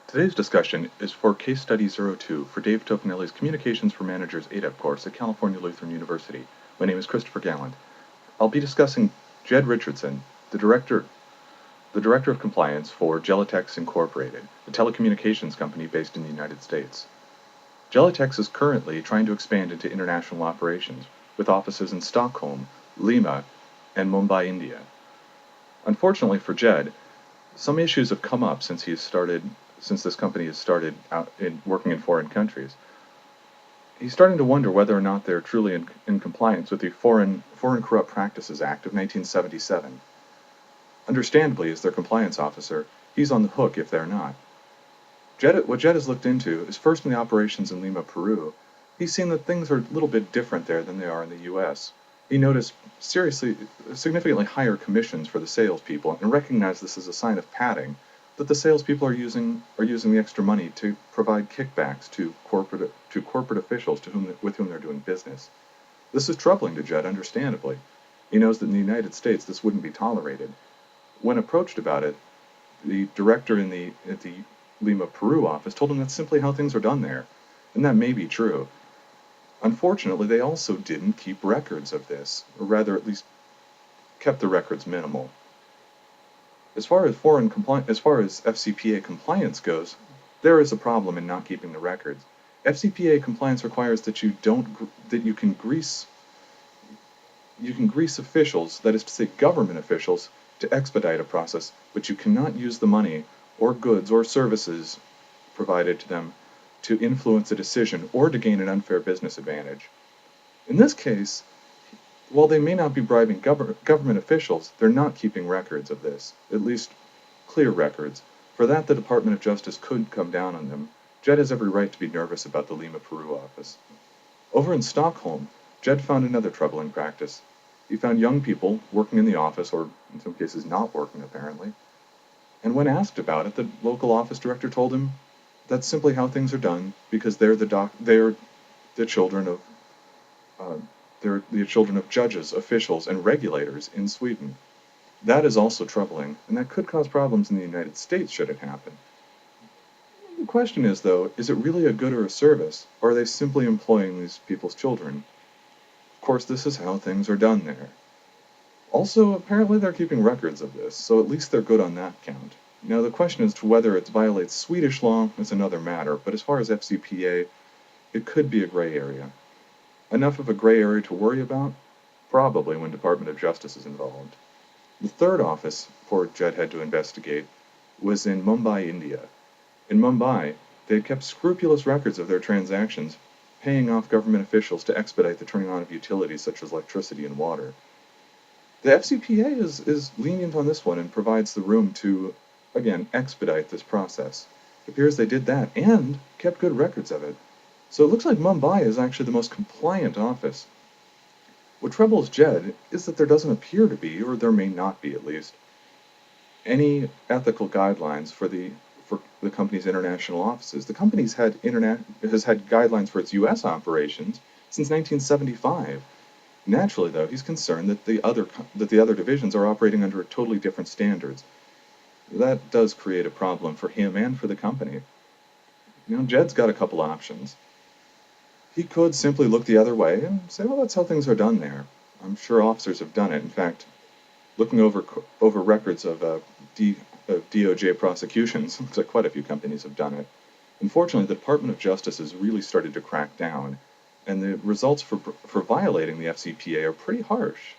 Today's discussion is for Case Study 02 for Dave Tofanelli's Communications for Managers ADEP course at California Lutheran University. My name is Christopher Gallant. I'll be discussing Jed Richardson, the Director of Compliance for Gelitex Incorporated, a telecommunications company based in the United States. Gelitex is currently trying to expand into international operations, with offices in Stockholm, Lima, and Mumbai, India. Unfortunately for Jed, some issues have come up since this company has started out in working in foreign countries. He's starting to wonder whether or not they're truly in compliance with the Foreign Corrupt Practices Act of 1977. Understandably, as their compliance officer, he's on the hook if they're not. What Jed has looked into is first in the operations in Lima, Peru. He's seen that things are a little bit different there than they are in the U.S. He noticed significantly higher commissions for the salespeople and recognized this as a sign of padding, that the salespeople are using the extra money to provide kickbacks to corporate officials with whom they're doing business. This is troubling to Jed, understandably. He knows that in the United States this wouldn't be tolerated. When approached about it, the director at the Lima, Peru office told him that's simply how things are done there, and that may be true. Unfortunately, they also didn't keep records of this, or rather at least kept the records minimal. As far as FCPA compliance goes, there is a problem in not keeping the records. FCPA compliance requires that you can grease officials, that is to say government officials, to expedite a process, but you cannot use the money or goods or services provided to them to influence a decision or to gain an unfair business advantage. In this case, while they may not be bribing government officials, they're not keeping records of this, at least clear records. For that, the Department of Justice could come down on them. Jed has every right to be nervous about the Lima, Peru office. Over in Stockholm, Jed found another troubling practice. He found young people working in the office, or in some cases not working apparently, and when asked about it, the local office director told him that's simply how things are done because they're the children of they're the children of judges, officials, and regulators in Sweden. That is also troubling, and that could cause problems in the United States should it happen. The question is, though, is it really a good or a service, or are they simply employing these people's children? Of course, this is how things are done there. Also, apparently they're keeping records of this, so at least they're good on that count. Now, the question as to whether it violates Swedish law is another matter, but as far as FCPA, it could be a gray area. Enough of a gray area to worry about? Probably when Department of Justice is involved. The third office poor Jed had to investigate was in Mumbai, India. In Mumbai, they had kept scrupulous records of their transactions, paying off government officials to expedite the turning on of utilities such as electricity and water. The FCPA is lenient on this one and provides the room to, again, expedite this process. It appears they did that and kept good records of it. So it looks like Mumbai is actually the most compliant office. What troubles Jed is that there doesn't appear to be, or there may not be at least, any ethical guidelines for the company's international offices. The company has had guidelines for its U.S. operations since 1975. Naturally, though, he's concerned that the other divisions are operating under totally different standards. That does create a problem for him and for the company. Jed's got a couple options. He could simply look the other way and say, well, that's how things are done there. I'm sure officers have done it. In fact, looking over records of DOJ prosecutions, looks like quite a few companies have done it. Unfortunately, the Department of Justice has really started to crack down, and the results for violating the FCPA are pretty harsh.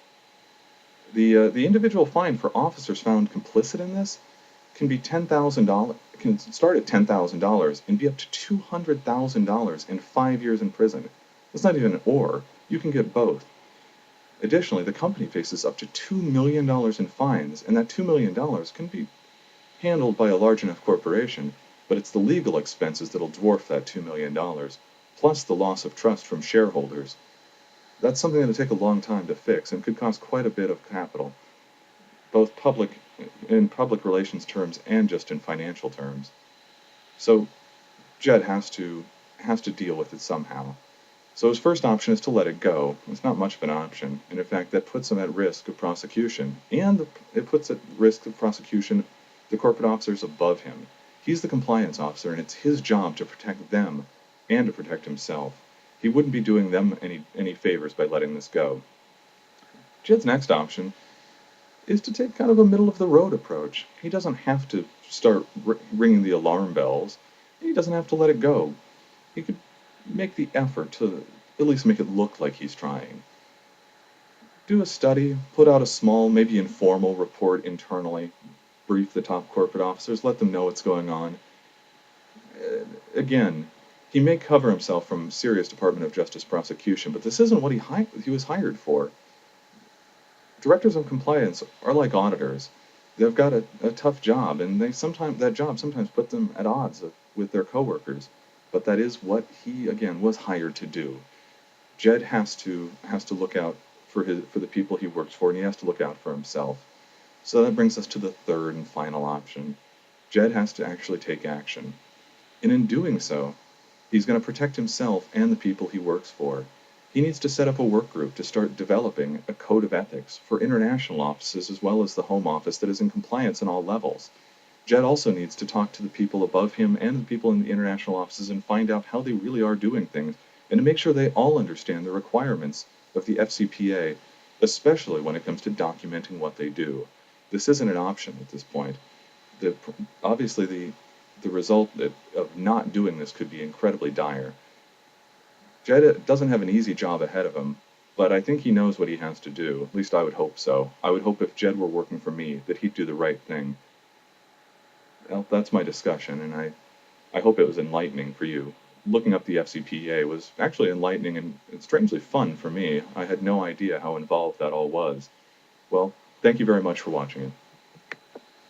The individual fine for officers found complicit in this can start at $10,000 and be up to $200,000 and 5 years in prison. It's not even an or. You can get both. Additionally, the company faces up to $2 million in fines, and that $2 million can be handled by a large enough corporation, but it's the legal expenses that'll dwarf that $2 million, plus the loss of trust from shareholders. That's something that'll take a long time to fix and could cost quite a bit of capital, both in public relations terms and just in financial terms. So Jed has to deal with it somehow. So his first option is to let it go. It's not much of an option, and in fact that puts him at risk of prosecution, and it puts at risk of prosecution the corporate officers above him. He's the compliance officer, and it's his job to protect them and to protect himself. He wouldn't be doing them any favors by letting this go. Jed's next option is to take kind of a middle-of-the-road approach. He doesn't have to start ringing the alarm bells. He doesn't have to let it go. He could make the effort to at least make it look like he's trying. Do a study, put out a small, maybe informal report internally, brief the top corporate officers, let them know what's going on. Again, he may cover himself from serious Department of Justice prosecution, but this isn't what he was hired for. Directors of compliance are like auditors. They've got a tough job, and that job sometimes puts them at odds with their coworkers. But that is what he, again, was hired to do. Jed has to look out for the people he works for, and he has to look out for himself. So that brings us to the third and final option. Jed has to actually take action. And in doing so, he's going to protect himself and the people he works for. He needs to set up a work group to start developing a code of ethics for international offices as well as the home office that is in compliance on all levels. Jed also needs to talk to the people above him and the people in the international offices and find out how they really are doing things, and to make sure they all understand the requirements of the FCPA, especially when it comes to documenting what they do. This isn't an option at this point. Obviously, the result of not doing this could be incredibly dire. Jed doesn't have an easy job ahead of him, but I think he knows what he has to do. At least I would hope so. I would hope if Jed were working for me that he'd do the right thing. Well, that's my discussion, and I hope it was enlightening for you. Looking up the FCPA was actually enlightening and strangely fun for me. I had no idea how involved that all was. Well, thank you very much for watching it.